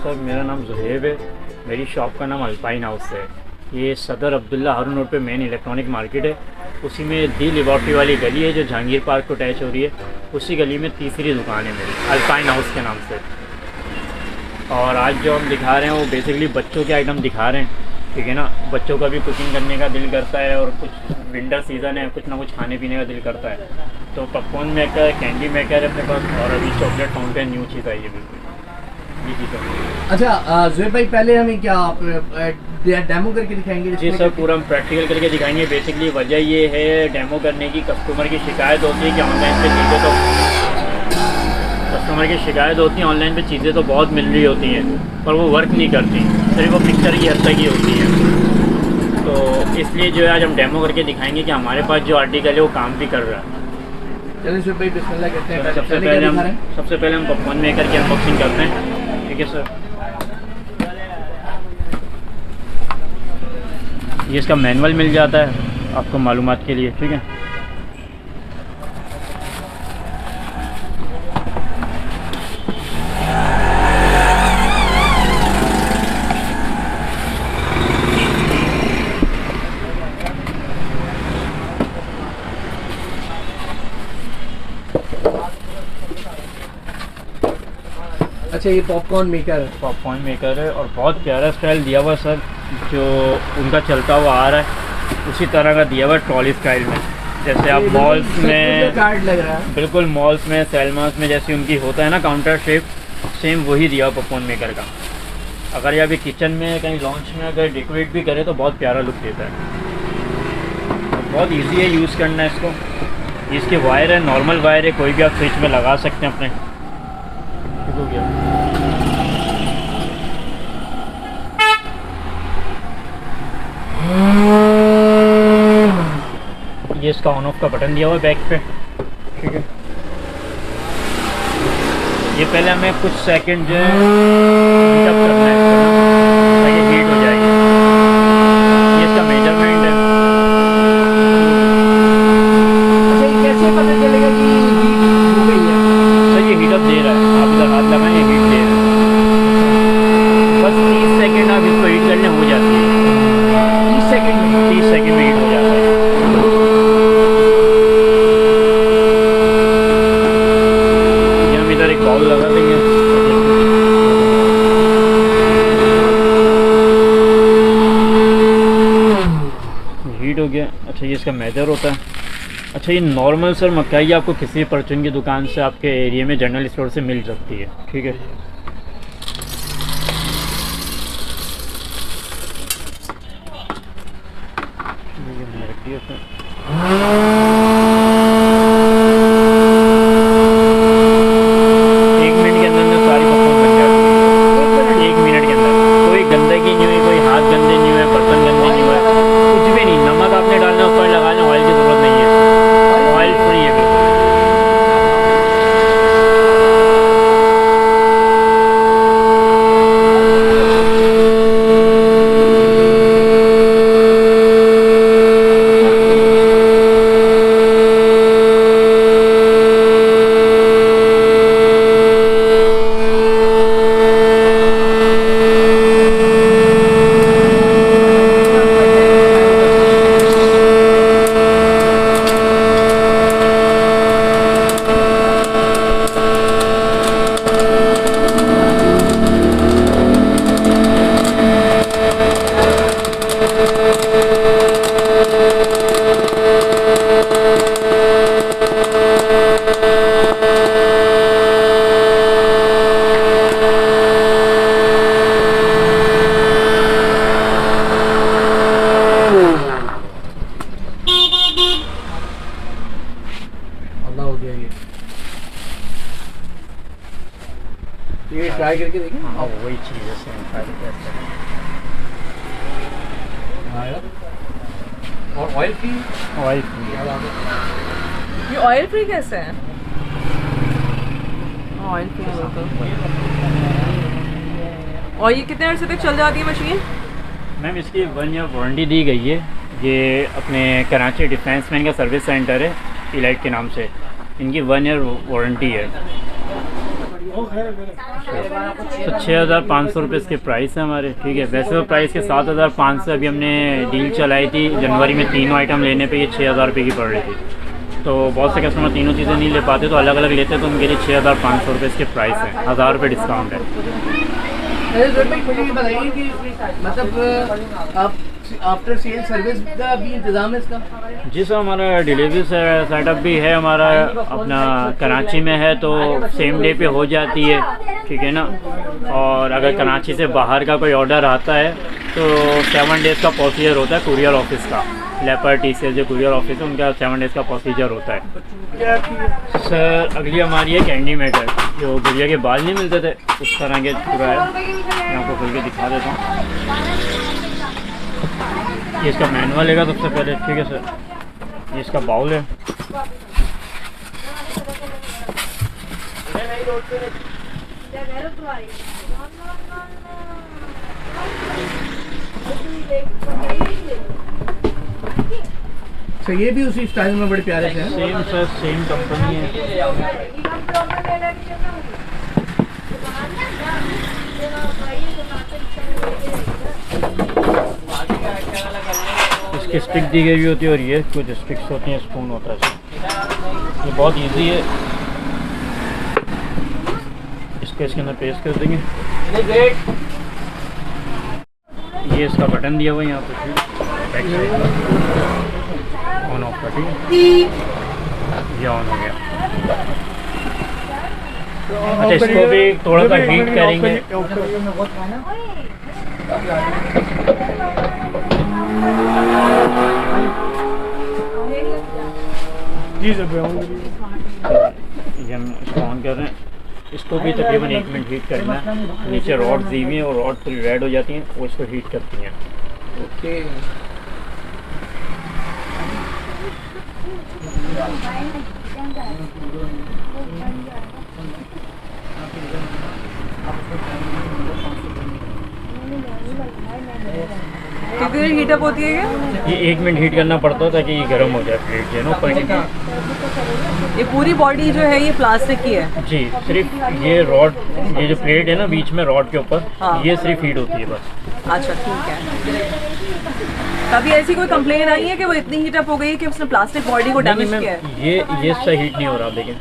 Sir, मेरा नाम ज़ुहैब है। मेरी शॉप का नाम अल्पाइन हाउस है। ये सदर अब्दुल्ला हारून रोड पे मेन इलेक्ट्रॉनिक मार्केट है। उसी में दी लेबॉर्ट्री वाली गली है जो जहांगीर पार्क को अटैच हो रही है। उसी गली में तीसरी दुकान है मेरी, अल्पाइन हाउस के नाम से। और आज जो हम दिखा रहे हैं वो बेसिकली बच्चों के आइटम दिखा रहे हैं, ठीक है ना। बच्चों का भी कुकिंग करने का दिल करता है और कुछ विंटर सीज़न है, कुछ ना कुछ खाने पीने का दिल करता है। तो पॉपकॉर्न मेकर, कैंडी मेकर है अपने पास, और अभी चॉकलेट फाउंटेन न्यू चीज़ आई है बिल्कुल। ये चीज़ है। अच्छा ज़ुहैब भाई, पहले हमें क्या आप डेमो करके दिखाएंगे? जी सर, पूरा हम प्रैक्टिकल करके दिखाएंगे। बेसिकली वजह ये है डेमो करने की, कस्टमर की शिकायत होती है कि ऑनलाइन पे चीज़ें तो बहुत मिल रही होती हैं पर वो वर्क नहीं करती, सिर्फ वो पिक्चर की हद तक ही होती हैं। तो इसलिए जो है आज हम डेमो करके दिखाएंगे कि हमारे पास जो आर्टिकल है वो काम भी कर रहा है। चलिए ज़ुहैब भाई, बिस्मिल्लाह करते हैं। सबसे पहले हम पॉपकॉर्न मेकर की अनबॉक्सिंग करते हैं, ठीक है सर। ये इसका मैनुअल मिल जाता है आपको मालूमात के लिए, ठीक है। अच्छा, ये पॉपकॉर्न मेकर है और बहुत प्यारा स्टाइल दिया हुआ सर, जो उनका चलता हुआ आ रहा है उसी तरह का दिया हुआ ट्रॉली स्टाइल में। जैसे आप मॉल्स में कार्ड लग रहा है, बिल्कुल मॉल्स में, सैलमास में जैसे उनकी होता है ना काउंटर शेप, सेम वही दिया हुआ पॉपकॉर्न मेकर का। अगर ये अभी किचन में कहीं लॉन्च में अगर डेकोरेट भी करे तो बहुत प्यारा लुक देता है। बहुत ईजी है यूज़ करना इसको। इसके वायर है, नॉर्मल वायर है, कोई भी आप स्विच में लगा सकते हैं अपने। हो गया, ये इसका ऑन ऑफ का बटन दिया हुआ है बैक पे, ठीक है। ये पहले हमें कुछ सेकंड जो है हीट अप करना है इसको, ताकि हीट हो जाएगी। ये इसका मेजरमेंट है। अच्छा, ये कैसे पता चलेगा कि हीट हो गई है? सर, ये हीट अप दे रहा है, आप इधर हाथ लगाएं, ये हीट दे रहा है। बस 30 सेकंड आप इसको हीट करने हो जाती है। 30 सेकंड में हीट हो जाता है। ये हम इधर एक बाउल लगा देंगे। हीट हो गया। अच्छा, ये इसका मेजर होता है। अच्छा, ये नॉर्मल सर मकाई आपको किसी परचून की दुकान से आपके एरिया में जनरल स्टोर से मिल सकती है, ठीक है। एक मिनट के अंदर सारी पॉपकॉर्न बन जाती है। 1 मिनट के अंदर कोई गंदगी नहीं हुई, कोई हाथ गंदे नहीं हुए, बर्तन गंदे नहीं हुए, कुछ भी नहीं। नमक आपने डालना ऊपर लगाना, ऑयल की ज़रूरत नहीं है, ऑयल फ्री है बिल्कुल। हो गया ये ट्राई करके देखें। हाँ, वही चीज़ है, सेम ट्राई करके। और ऑयल फ्री ये ऑयल फ्री कैसे है? ऑयल फ्री और ये कितने अर्से तक चल जाती है मशीन? मैम, इसकी 1 ईयर वारंटी दी गई है। ये अपने कराची डिफेंस में इनका सर्विस सेंटर है, इलाइट के नाम से। इनकी 1 ईयर वारंटी है। तो 6,500 रुपये इसके प्राइस है हमारे, ठीक है। वैसे तो प्राइस के 7,500 अभी हमने डील चलाई थी जनवरी में, तीनों आइटम लेने पे ये 6,000 रुपये की पड़ रही थी। तो बहुत से कस्टमर तीनों चीज़ें नहीं ले पाते, तो अलग अलग लेते, तो उनके लिए 6,500 रुपये इसके प्राइस है, 1,000 रुपये डिस्काउंट है। मुझे ये बताइए कि मतलब आप आफ्टर सेल सर्विस का भी इंतज़ाम है इसका? जी सर, हमारा डिलीवरी सेटअप भी है हमारा, अपना कराची में है तो सेम डे पे हो जाती है, ठीक है ना। और अगर कराची से बाहर का कोई ऑर्डर आता है तो 7 डेज़ का प्रोसीजर होता है कुरियर ऑफिस का। लेपर्ड TCS जो कुरियर ऑफिस है उनका 7 डेज़ का प्रोसीजर होता है। सर अगली हमारी है कैंडी मेकर, जो गुड़िया के बाल नहीं मिलते थे उस तरह के पूरा है। मैं आपको खोल के दिखा देता हूँ। ये इसका मैनुअल लेगा सबसे पहले, ठीक है सर। ये इसका बाउल है, तो ये भी उसी स्टाइल में बड़े प्यारे से हैं। सेम सर, सेम कंपनी है। इसकी स्टिक दी गई होती है और ये कुछ स्टिक्स होती हैं, स्पून होता है। ये बहुत इजी है, इसको इसके अंदर पेस्ट कर देंगे। ये इसका बटन दिया हुआ है यहाँ पे, बैक साइड ऑन ऑफ का, ठीक है। ये ऑन हो गया। अच्छा, इसको भी थोड़ा सा हीट करेंगे। जी सर, ये हम इसको ऑन कर रहे हैं। इसको भी तकरीबन 1 मिनट हीट करना है। नीचे रॉड दी हुई है और रॉड थोड़ी रेड हो जाती हैं, वो इसको हीट करती हैं। ओके। कितनी देर हीटअप होती है ये 1 मिनट हीट करना पड़ता है ताकि ये गर्म हो जाए प्लेट, जो है ये पूरी बॉडी जो है ये प्लास्टिक की है? जी, सिर्फ ये रॉड, ये जो प्लेट है ना बीच में रॉड के ऊपर, हाँ। ये सिर्फ हीट होती है बस। अच्छा, ठीक है। कभी ऐसी कोई कंप्लेन आई है कि वो इतनी हीटअप हो गई कि उसने प्लास्टिक बॉडी को डैमेज किया है? ये इससे हीट नहीं हो रहा, लेकिन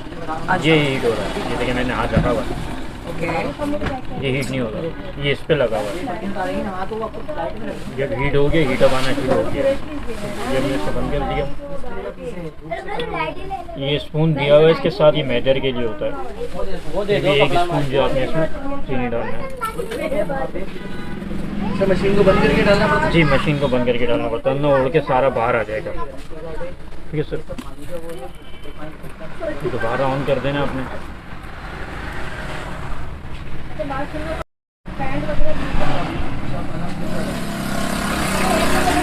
ये हीट हो रहा है। ये देखिए मैंने हाथ रखा हुआ है, ओके। ये हीट नहीं हो रहा, ये इस पे लगा हुआ है। जब हीट हो गया, हीटअप आना शुरू हो गया, जब मैंने इसको बंद कर दिया। ये स्पून दिया हुआ है इसके साथ, ये मेजर के लिए होता है। ये 1 स्पून जो आपने इसमें चीनी डालना है। सर मशीन को बंद करके डालना पड़ता है? जी, मशीन को बंद करके डालना पड़ता है, ना उड़ के सारा बाहर आ जाएगा, ठीक है सर। दोबारा ऑन कर देना आपने।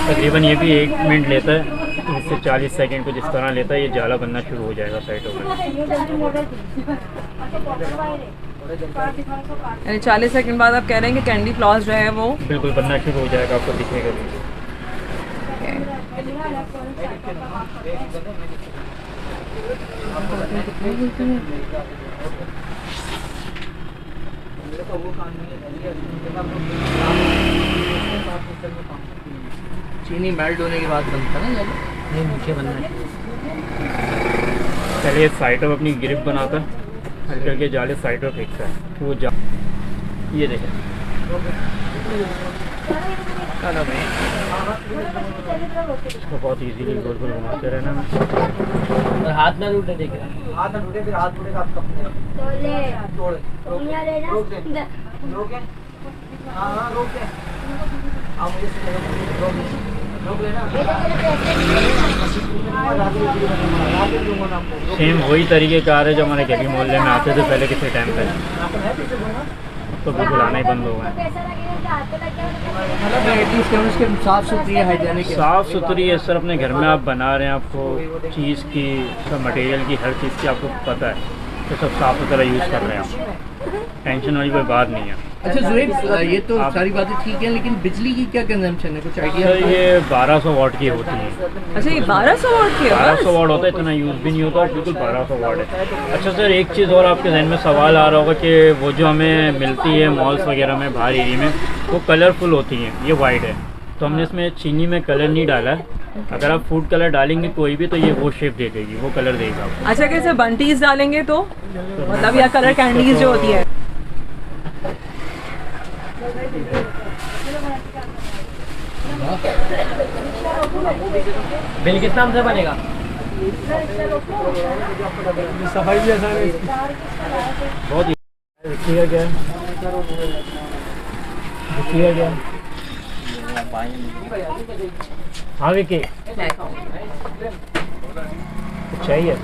तकरीबन ये भी 1 मिनट लेता है, 30 से 40 सेकंड कुछ इस तरह लेता है। ये जाला बनना शुरू हो जाएगा साइडों में। यानी 40 सेकंड बाद आप कह रहे हैं कि कैंडी फ्लॉस जो है वो बिल्कुल बनना शुरू हो जाएगा, आपको दिखेगा भी। चीनी मेल्ट होने के बाद बनता है ना? नहीं, नीचे बनना है। पहले ये साइडों में अपनी ग्रिप बनाकर हल्के हल्के जाले साइडों में फेंकता है, फिर वो जा, ये देखें इसको बहुत इजीली गोल गोल घुमाते रहना। और हाथ ना टूटे, देख रहे हैं हाथ ना टूटे, फिर हाथ टूटेगा आप सेम वही तरीके कार है जो हमारे गली मोहल्ले में आते थे पहले किसी टाइम पे, तो बिल्कुल आना ही बंद हो गए। साफ सुथरी है, हाइजेनिक है। साफ़ सुथरी है सर, अपने घर में आप बना रहे हैं, आपको चीज़ की सब मटेरियल की हर चीज़ की आपको पता है, तो सब साफ़ सुथरा यूज़ कर रहे हैं हम, टेंशन वाली कोई बात नहीं है। अच्छा जुएब, ये तो सारी बातें ठीक है, लेकिन बिजली की क्या कंजम्पशन है, कुछ आइडिया? सर ये 1200 वाट की होती है। अच्छा ये 1200 वाट की है? 1200 वाट होता है, इतना यूज़ भी नहीं होता, बिल्कुल 1200 वाट है। अच्छा सर, एक चीज़ और आपके जहन में सवाल आ रहा होगा कि वो जो हमें मिलती है मॉल्स वगैरह में बाहर एरिया में, वो कलरफुल होती हैं, ये वाइट है, तो हमने इसमें चीनी में कलर नहीं डाला है। अगर आप फूड कलर डालेंगे कोई भी तो ये वो शेप दे देगी, वो कलर देगा आपको। अच्छा कैसे बंटीज डालेंगे तो मतलब, या कलर कैंडीज जो होती है? बिल किस नाम से बनेगा? सफाई भी आसान है बहुत ही। देखिएगा क्या देखिएगा क्या हाँ विकी चाहिए,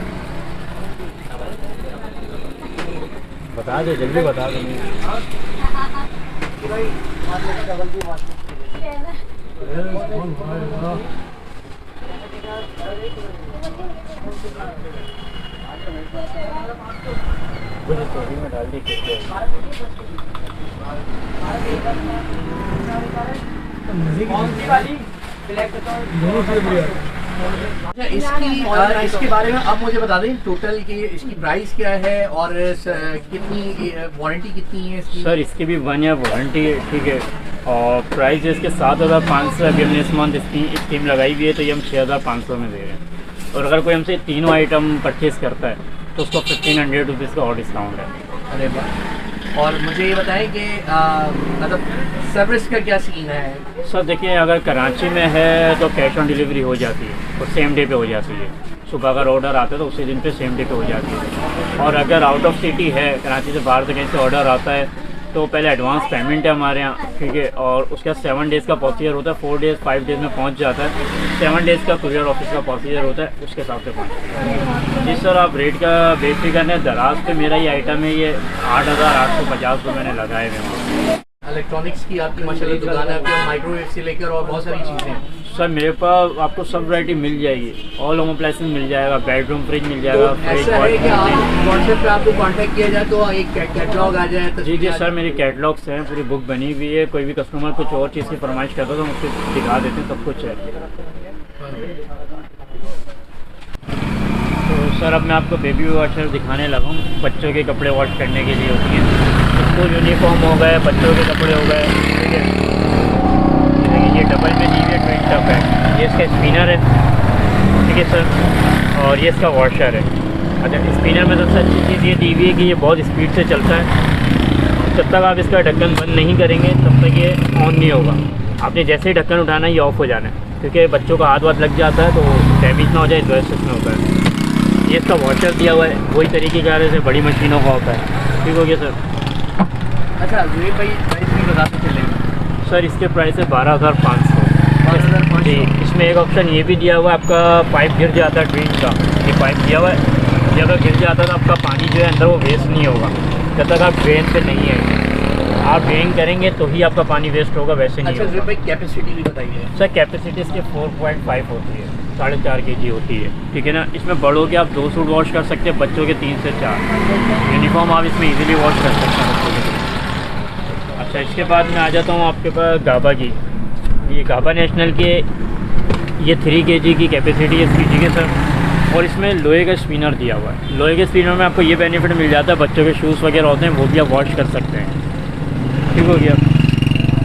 बता दो जल्दी बता दो। में डाल दी अच्छा इसके बारे में आप मुझे बता दें टोटल कि इसकी प्राइस क्या है और कितनी वारंटी कितनी है इसकी? सर इसकी भी 1 ईयर वारंटी है, ठीक है, और प्राइस इसके 7500। अभी हमने इस मंथ स्कीम लगाई हुई है तो ये हम 6500 में दे रहे हैं, और अगर कोई हमसे तीनों आइटम परचेज़ करता है तो उसको 1500 रुपीज़ का और डिस्काउंट है। अरे वाह। और मुझे ये बताएं कि मतलब सर्विस का क्या सीन है? सर देखिए, अगर कराची में है तो कैश ऑन डिलीवरी हो जाती है और सेम डे पे हो जाती है। सुबह अगर ऑर्डर आता है तो उसी दिन पे सेम डे पे हो जाती है। और अगर आउट ऑफ सिटी है, कराची से बाहर से कहीं से ऑर्डर आता है तो पहले एडवांस पेमेंट है हमारे यहाँ, ठीक है, और उसका 7 डेज़ का प्रोसीजर होता है। 4 डेज़ 5 डेज़ में पहुँच जाता है। 7 डेज़ का कुरियर ऑफिस का प्रोसीजर होता है, उसके हिसाब से पहुँच। जी सर, आप रेट का बेफिक्र है। दराज पे मेरा ये आइटम है, ये 8850 रुपये मैंने लगाए हुए हैं। इलेक्ट्रॉनिक्स की आपकी माशाल्लाह दुकान है, आपके माइक्रोवेव से लेकर और बहुत सारी चीज़ें हैं। सर मेरे पास आपको सब वैरायटी मिल जाएगी, ऑल होम अप्लायंसेस मिल जाएगा, बेडरूम फ्रिज मिल जाएगा। तो ऐसा है कि आप व्हाट्सएप पे आपको कांटेक्ट किया जाए तो एक कैटलॉग आ जाए? जी जी सर, मेरी कैटलॉग्स हैं, पूरी बुक बनी हुई है। कोई भी कस्टमर कुछ और चीज़ की फरमाइश करता है तो हम उसको दिखा देते हैं, सब कुछ है। तो सर अब मैं आपको बेबी वॉशर दिखाने लगा हूँ। बच्चों के कपड़े वॉश करने के लिए होती हैं, स्कूल यूनिफॉर्म हो गए, बच्चों के कपड़े हो गए, ठीक है। ये डबल में दी हुई है ट्विन टप है, ये इसका स्पिनर है, ठीक है सर, और ये इसका वॉशर है। अच्छा, स्पिनर में सबसे अच्छी चीज़ ये दी हुई है कि ये बहुत स्पीड से चलता है। जब तक आप इसका ढक्कन बंद नहीं करेंगे तब तक ये ऑन नहीं होगा। आपने जैसे ही ढक्कन उठाना है ये ऑफ हो जाना है, क्योंकि बच्चों का हाथ वाथ लग जाता है तो डैमेज ना हो जाए, इस वजह से इसमें होता है। ये इसका वॉशर दिया हुआ है, वही तरीके का जैसे बड़ी मशीनों का होता है, ठीक हो गया सर। अच्छा ये भाई प्राइस भी बताते चले। सर इसके प्राइस है 12,500। 12,500 जी, इसमें एक ऑप्शन ये भी दिया हुआ है, आपका पाइप गिर जाता है ड्रिल का, ये पाइप दिया हुआ है, ये अगर गिर जाता है तो आपका पानी जो है अंदर वो वेस्ट नहीं होगा जब तक आप ड्रेन पे नहीं आएंगे। आप ड्रेन करेंगे तो ही आपका पानी वेस्ट होगा, वैसे नहीं अच्छा होगा। भाई कैपेसिटी भी बताइए। सर कैपेसिटी इसकी 4.5 होती है, 4.5 kg होती है, ठीक है ना। इसमें बड़ों के आप 2 सूट वॉश कर सकते हैं, बच्चों के 3 से 4 यूनिफॉर्म आप इसमें इजीली वॉश कर सकते हैं बच्चों के। अच्छा, इसके बाद मैं आ जाता हूँ आपके पास गाबा की। ये गाबा नेशनल के ये 3 kg की कैपेसिटी है इसकी, ठीक है सर। और इसमें लोहे का स्पिनर दिया हुआ है। लोहे के स्पिनर में आपको ये बेनिफिट मिल जाता है, बच्चों के शूज़ वगैरह होते हैं वो भी आप वॉश कर सकते हैं, ठीक हो गया।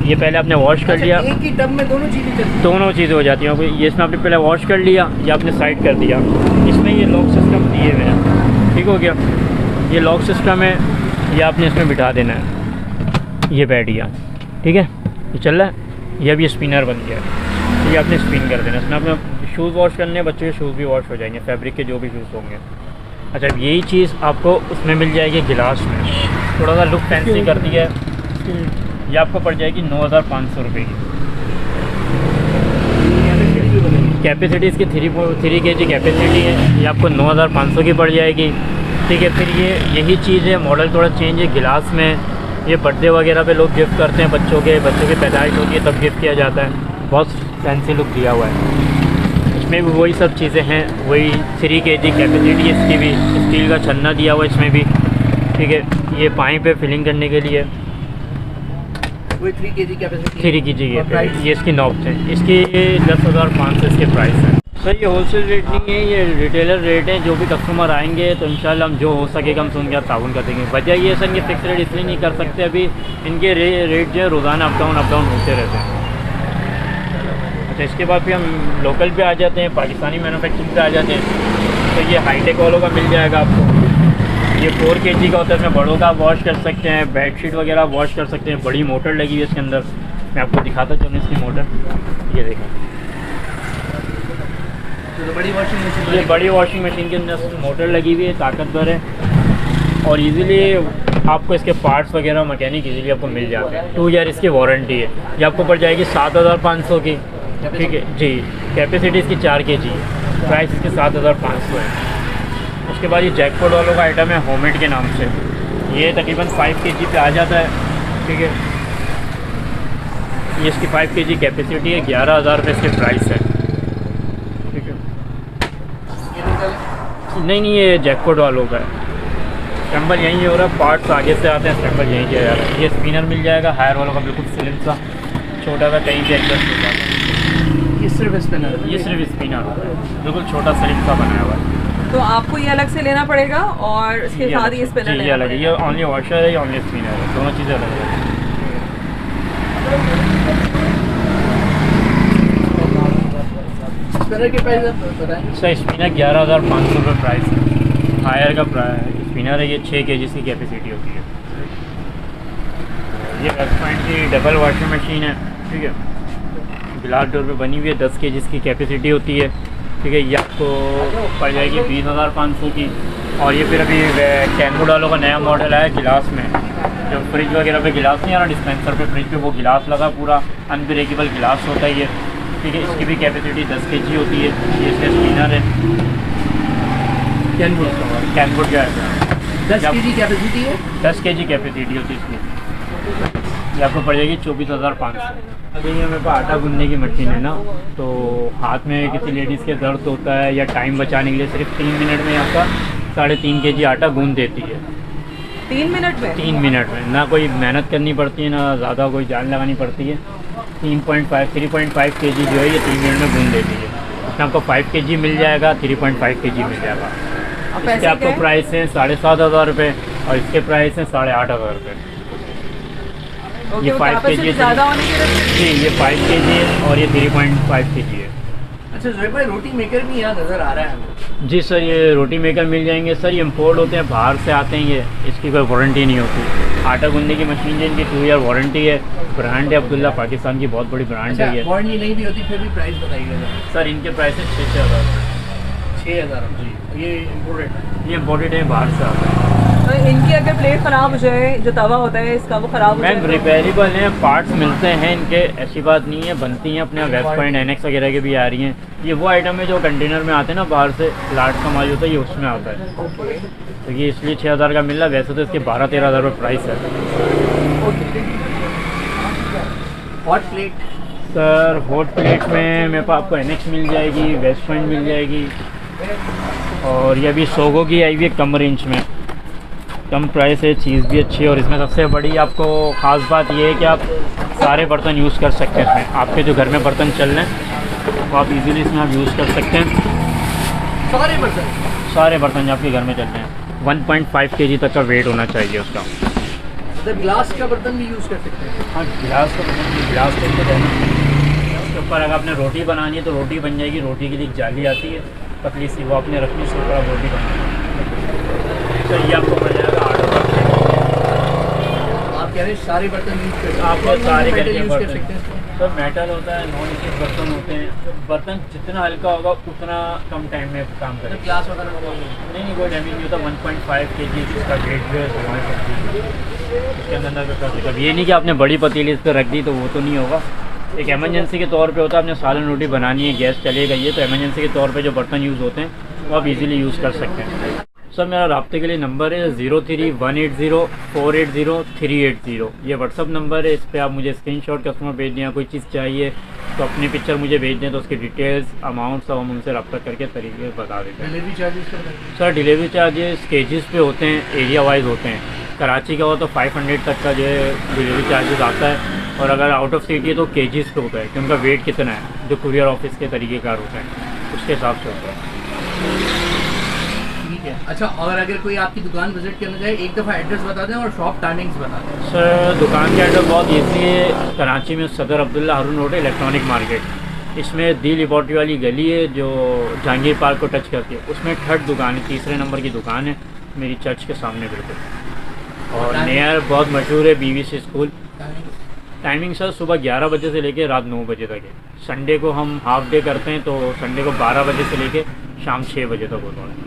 ये पहले आपने वॉश कर लिया, एक ही टब में दोनों चीज़ें चलती हैं? दोनों चीज़ें हो जाती हैं। ये इसमें आपने पहले वॉश कर लिया, ये आपने साइड कर दिया। इसमें ये लॉक सिस्टम दिए हुए हैं, ठीक हो गया। ये लॉक सिस्टम है, ये आपने इसमें बिठा देना है, ये बैठ गया, ठीक है, ये चल रहा है। ये अभी स्पिनर बन गया है, तो ये आपने स्पिन कर देना। इसमें आपने शूज़ वॉश करने हैं, बच्चों के शूज़ भी वॉश हो जाएंगे, फैब्रिक के जो भी शूज़ होंगे। अच्छा, यही चीज़ आपको उसमें मिल जाएगी गिलास में, थोड़ा सा लुक फैंसी कर दिया है। ये आपको पड़ जाएगी 9,500 रुपये की। कैपेसिटी इसकी 3 kg कैपेसिटी है, ये आपको 9,500 की पड़ जाएगी, ठीक है। फिर ये यही चीज़ है, मॉडल थोड़ा चेंज है। गिलास में ये बर्थडे वगैरह पे लोग गिफ्ट करते हैं, बच्चों की पैदाइश होती है तब गिफ्ट किया जाता है, बहुत फैंसी लुक दिया हुआ है। इसमें भी वही सब चीज़ें हैं, वही 3 kg कैपेसिटी है इसकी भी। स्टील का छन्ना दिया हुआ है इसमें भी, ठीक है। ये पाइप है फिलिंग करने के लिए, वो 3 kg कैपेसिटी 3 kg और प्राइस? ये इसकी नॉब है, इसकी 10,500 इसके प्राइस है। सर ये होलसेल रेट नहीं है, ये रिटेलर रेट है। जो भी कस्टमर आएंगे तो इंशाल्लाह हम जो हो सकेगा हम उनके साथ ताउन कर देंगे। वजह ये सर, इनके फिक्स रेट इसलिए नहीं कर सकते, अभी इनके रेट जो है रोज़ाना अप डाउन होते रहते हैं। अच्छा, इसके बाद फिर हम लोकल पे आ जाते हैं, पाकिस्तानी मैन्युफैक्चरिंग पे आ जाते हैं। तो ये हाईटेक वालों का मिल जाएगा आपको। ये 4 kg का होता है, इसमें बड़ों का वॉश कर सकते हैं, बेडशीट वगैरह वॉश कर सकते हैं। बड़ी मोटर लगी हुई है इसके अंदर, मैं आपको दिखाता चलूँ इसकी मोटर। ये देखें, तो बड़ी वॉशिंग मशीन, ये बड़ी वॉशिंग मशीन के अंदर मोटर लगी हुई है, ताकतवर है और इजीली आपको इसके पार्ट्स वगैरह मैकेनिक इजीली आपको मिल जाते हैं। 2 ईयर इसकी वारंटी है। ये आपको पड़ जाएगी 7,500 की, ठीक है जी। कैपेसिटी इसकी 4 kg है, प्राइस इसकी 7,500 है। उसके बाद ये जैकपॉट वालों का आइटम है होममेड के नाम से, ये तकरीबन 5 kg पे आ जाता है, ठीक है। ये इसकी 5 kg कैपेसिटी है, 11,000 रुपये इसके प्राइस है, ठीक है। नहीं, ये जैकपॉट वालों का है। स्टैम्बल यहीं हो रहा है, पार्ट्स आगे से आते हैं, स्टैम्बल यहीं किया जा रहा है। ये स्पिनर मिल जाएगा हायर वालों का, बिल्कुल स्लिम सा, छोटा सा, कहीं भी एडजस्ट हो जाता है। ये सिर्फ स्पिनर है? ये सिर्फ स्पिनर होता है, बिल्कुल छोटा स्लिम सा बनाया हुआ है। तो आपको ये अलग से लेना पड़ेगा और इसके साथ ये स्पिनर जी, ये लेना अलग है। पड़ेगा। ये ओनली वॉशर है, ये ओनली स्पिनर है, दोनों चीज़ें अलग है। स्पिनर के प्राइस बताएं? सर स्पिनर 11,500 रुपये प्राइस है, हायर का प्राइस स्पिनर है। ये 6 kg की कैपेसिटी होती है। ये वेस्ट पॉइंट की डबल वॉशिंग मशीन है, ठीक है। ग्लास डोर पे बनी हुई है, 10 kg की कैपेसिटी होती है, ठीक है। ये आपको पड़ जाएगी 20,500 की। और ये फिर अभी कैनवुड वालों का नया मॉडल है गिलास में, जो फ्रिज वगैरह पे गिलास नहीं आ रहा, डिस्पेंसर पे फ्रिज पे वो गिलास लगा, पूरा अनब्रेकेबल गिलास होता है ये, ठीक है। इसकी भी कैपेसिटी 10 kg होती है। ये इसका स्पिनर है, कैनवुड का है। 10 kg कैपेसिटी है? 10 kg कैपेसिटी होती है इसकी। ये आपको पड़ जाएगी 24,500। अभी ये मेरे पास आटा गूंदने की मशीन है ना, तो हाथ में किसी लेडीज़ के दर्द होता है या टाइम बचाने के लिए सिर्फ 3 मिनट में आपका 3.5 kg आटा गूंद देती है। 3 मिनट में? 3 मिनट में, ना कोई मेहनत करनी पड़ती है, ना ज़्यादा कोई जान लगानी पड़ती है। 3.5 kg जो है ये 3 मिनट में गूंद देती है। इसमें आपको 5 kg मिल जाएगा, 3.5 kg मिल जाएगा। और इसके पैसे आपको क्या है? प्राइस है 7,500 रुपये और इसके प्राइस हैं 8,500 रुपये। ओके, ये वो 5 कैपेसिटी kg ज़्यादा होने की वजह से? जी, ये 5 kg है और ये 3.5 kg है। अच्छा जोएब भाई, रोटी मेकर भी यहाँ नज़र आ रहा है हमें। जी सर, ये रोटी मेकर मिल जाएंगे सर। ये इम्पोर्ट होते हैं, बाहर से आते हैं, ये इसकी कोई वारंटी नहीं होती। आटा गूंदने की मशीन है, इनकी 2 ईयर वारंटी है। ब्रांड है अब्दुल्ला, पाकिस्तान की बहुत बड़ी ब्रांड है ये। वारंटी नहीं भी होती फिर भी प्राइस बताइएगा जरा। सर इनके प्राइस है 6,000। 6,000 जी। ये इम्पोर्टेड? ये इम्पोर्टेड है, बाहर से आता है। तो इनकी अगर प्लेट ख़राब हो जाए, जो तवा होता है इसका वो ख़राब हो जाए मैम तो? रिपेयरेबल हैं, पार्ट्स मिलते हैं इनके, ऐसी बात नहीं है, बनती हैं अपने। वेस्ट पॉइंट एनेक्स वगैरह के भी आ रही हैं। ये वो आइटम है जो कंटेनर में आते हैं ना, बाहर से प्लाट का माल होता है, ये उसमें आता है। ओके, तो ये इसलिए 6,000 का मिल रहा है, वैसे तो इसके 12-13,000 रुपये प्राइस है। Okay. Hot plate? Sir hot plate में मेरे पास आपको एनेक्स मिल जाएगी, वेस्ट पॉइंट मिल जाएगी, और ये अभी सोगो की आई हुई है कम रेंज में, कम प्राइस है, चीज़ भी अच्छी है। और इसमें सबसे बड़ी आपको ख़ास बात ये है कि आप सारे बर्तन यूज़ कर सकते हैं इसमें। आपके जो घर में बर्तन चल रहे हैं वो आप इजीली इसमें आप यूज़ कर सकते हैं। सारे बर्तन? सारे बर्तन जो आपके घर में चल रहे हैं, 1.5 kg तक का वेट होना चाहिए उसका। मतलब ग्लास का बर्तन भी यूज़ कर सकते हैं? हाँ, गिलास का बर्तन, गिलास के ऊपर रहना, उसके ऊपर अगर आपने रोटी बनानी है तो रोटी बन जाएगी। रोटी के लिए एक जाली आती है पतली सी, वो आपने रखनी, उसके ऊपर आप रोटी बनानी। तो ये आपको पड़ जाएगा 8,000। आप कह रहे हैं सारे बर्तन यूज़ कर सकते हैं? आप सारे मेटल करके यूज़ कर बर्तन, सकते हैं? सब मेटल होता है, नॉन स्टिक बर्तन होते हैं। बर्तन जितना हल्का होगा उतना कम टाइम में काम मतलब करेगा। ग्लास वगैरह में नहीं, कोई डैमेज नहीं होता। 1.5 kg इसका वेट जो है उसके अंदर कर सकते। अब ये नहीं कि आपने बड़ी पतीली इस पर रख दी तो वो तो नहीं होगा। एक एमरजेंसी के तौर पे होता है, आपने सालन रोटी बनानी है, गैस चलेगा ये, तो एमरजेंसी के तौर पे जो बर्तन यूज़ होते हैं वो आप इजीली यूज़ कर सकते हैं। सर मेरा राब्ते के लिए नंबर है 03-180-480-380। ये व्हाट्सअप नंबर है, इस पर आप मुझे स्क्रीनशॉट कस्टमर भेज दिया, कोई चीज़ चाहिए तो अपनी पिक्चर मुझे भेज दें तो उसकी डिटेल्स, अमाउंट सब हम उनसे रब्ता करके तरीके बता देते हैं। डिलीवरी चार्जेस का बताइए। सर डिलीवरी चार्जेस केजेस पे होते हैं, एरिया वाइज होते हैं। कराची का हो तो 500 तक का जो है डिलीवरी चार्जेस आता है, और अगर आउट ऑफ सिटी है तो केजेस पे होता है कि उनका वेट कितना है, जो कुरियर ऑफिस के तरीक़ेकार होता है उसके हिसाब से होता है। ठीक है। अच्छा, और अगर कोई आपकी दुकान विजिट करना चाहे, एक दफ़ा एड्रेस बता दें और शॉप टाइमिंग्स बता दें। सर दुकान का एड्रेस बहुत ईजी है, कराची में सदर अब्दुल्ला हारून रोड इलेक्ट्रॉनिक मार्केट, इसमें दी लिबर्टी वाली गली है जो जहांगीर पार्क को टच करती है, उसमें थर्ड दुकान है, तीसरे नंबर की दुकान है मेरी चर्च के सामने बिल्कुल। और नियर बहुत मशहूर है BVC स्कूल। टाइमिंग सर सुबह 11 बजे से लेके रात 9 बजे तक है। संडे को हम हाफ डे करते हैं, तो संडे को 12 बजे से लेके शाम 6 बजे तक होता है।